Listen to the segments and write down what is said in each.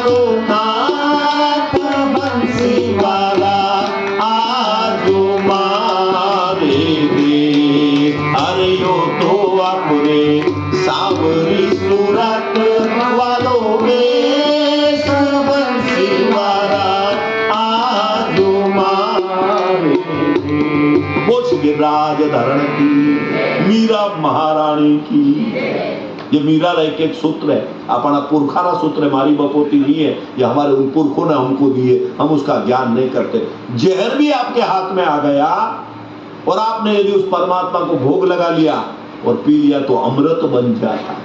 मारो नाथ बंसी वाला आजू मारे दे। अरे यो तो अपने सावरी सूरत वालों में बंसी वाला आजू मारे दे। बोझ गिरिराज धरण की मीरा महारानी की। ये मीरा रा एक सूत्र है, अपना पुरखाना सूत्र है, हमारी बपोती नहीं है, ये हमारे उन पुरखों ने हमको दिए, हम उसका ज्ञान नहीं करते। जहर भी आपके हाथ में आ गया और आपने यदि उस परमात्मा को भोग लगा लिया और पी लिया तो अमृत बन जाता है।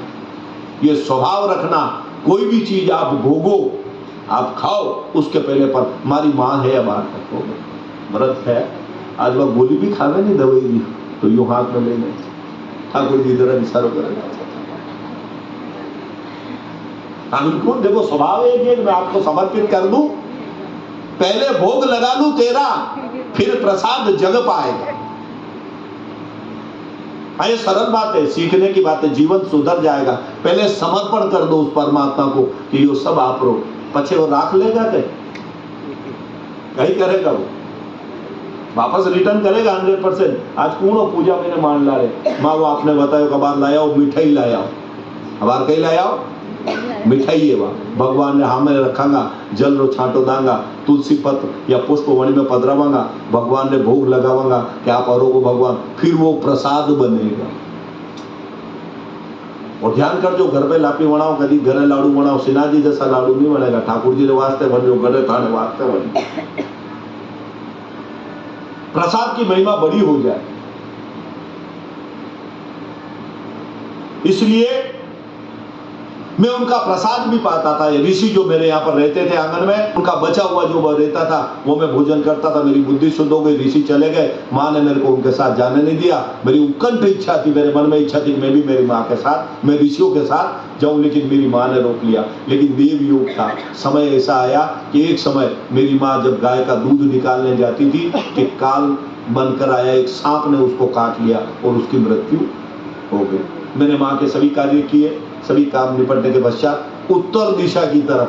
ये स्वभाव रखना, कोई भी चीज आप भोगो, आप खाओ, उसके पहले पर हमारी माँ है या बाहर तक व्रत है, आज वह गोली भी खावे नहीं दवाई दी तो यूं हाथ में लेने ठाकुर जी जरा इशारों करेगा। बिल्कुल देखो स्वभाव है कि मैं आपको समर्पित कर दूं, पहले भोग लगा लूं तेरा, फिर प्रसाद जग पाएगा। ये सरल बात है, सीखने की बात है, जीवन सुधर जाएगा। पहले समर्पण कर दो उस परमात्मा को कि ये सब आप रो, पछे वो राख लेगा कहीं करेगा, वो वापस रिटर्न करेगा 100%। आज कौन पूजा मैंने मान ला रहे माँ, वो आपने बताया कबार लाया हो, मिठाई लाया हो, अबार कहीं लाया हो, मिठाई है वह भगवान ने हमें रखांगा, जल रो छांटो दांगा, तुलसी पत्र या पुष्प वणी में पधरावांगा, भगवान ने भोग लगावांगा कि आप अरोगो भगवान, फिर वो प्रसाद बनेगा। और ध्यान कर जो घर पे लापी बनाओ, कभी घरे लाडू बनाओ, सिन्हा जी जैसा लाडू नहीं बनेगा, ठाकुर जी ने वास्ते बनो, घरे थाने वास्ते बनो। प्रसाद की महिमा बड़ी हो जाए, इसलिए मैं उनका प्रसाद भी पाता था। ये ऋषि जो मेरे यहाँ पर रहते थे आंगन में, उनका बचा हुआ जो रहता था वो मैं भोजन करता था। मेरी बुद्धि शुद्ध हो गई, ऋषि चले गए, माँ ने मेरे को उनके साथ जाने नहीं दिया। मेरी उत्कंठ इच्छा थी, मेरे मन में इच्छा थी मैं भी मेरी माँ के साथ, मैं ऋषियों के साथ जाऊं, लेकिन मेरी माँ ने रोक लिया। लेकिन देव योग था, समय ऐसा आया कि एक समय मेरी माँ जब गाय का दूध निकालने जाती थी कि काल बनकर आया, एक सांप ने उसको काट लिया और उसकी मृत्यु हो गई। मैंने माँ के सभी कार्य किए, सभी काम निपटने के पश्चात उत्तर दिशा की तरफ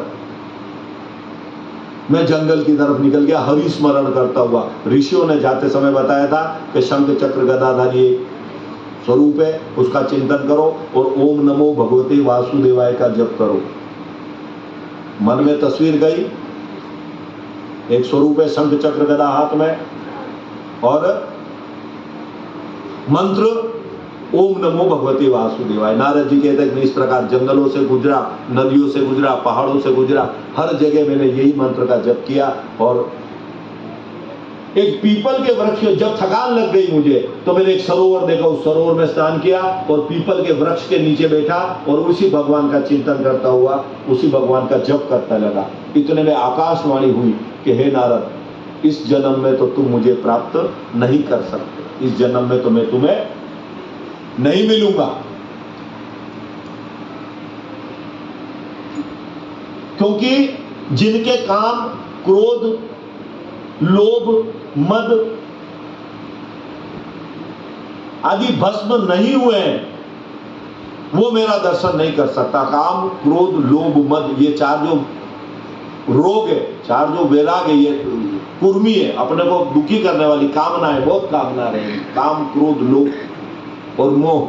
मैं जंगल की तरफ निकल गया, हरि स्मरण करता हुआ। ऋषियों ने जाते समय बताया था कि शंख चक्र गदाधारी एक स्वरूप है, उसका चिंतन करो और ओम नमो भगवते वासुदेवाय का जप करो। मन में तस्वीर गई, एक स्वरूप है शंख चक्र गदा हाथ में, और मंत्र ओम नमो भगवते वासुदेवाय। नारद जी कहते हैं इस प्रकार जंगलों से गुजरा, नदियों से गुजरा, पहाड़ों से गुजरा, हर जगह मैंने यही मंत्र का जप किया। और एक पीपल के वृक्ष, जब थकान लग गई मुझे तो मैंने एक सरोवर देखा, उस सरोवर में स्नान किया और पीपल के वृक्ष के नीचे बैठा और उसी भगवान का चिंतन करता हुआ उसी भगवान का जप करता लगा। इतने में आकाशवाणी हुई कि हे नारद, इस जन्म में तो तुम मुझे प्राप्त नहीं कर सकते, इस जन्म में तो मैं तुम्हें नहीं मिलूंगा, क्योंकि जिनके काम क्रोध, लोभ, मद आदि भस्म नहीं हुए हैं वो मेरा दर्शन नहीं कर सकता। काम, क्रोध, लोभ, मद, ये चार जो रोग है, चार जो वैराग है, ये कुर्मी है, अपने को दुखी करने वाली कामना है, बहुत कामना रहेगी, काम, क्रोध, लोभ और मोह।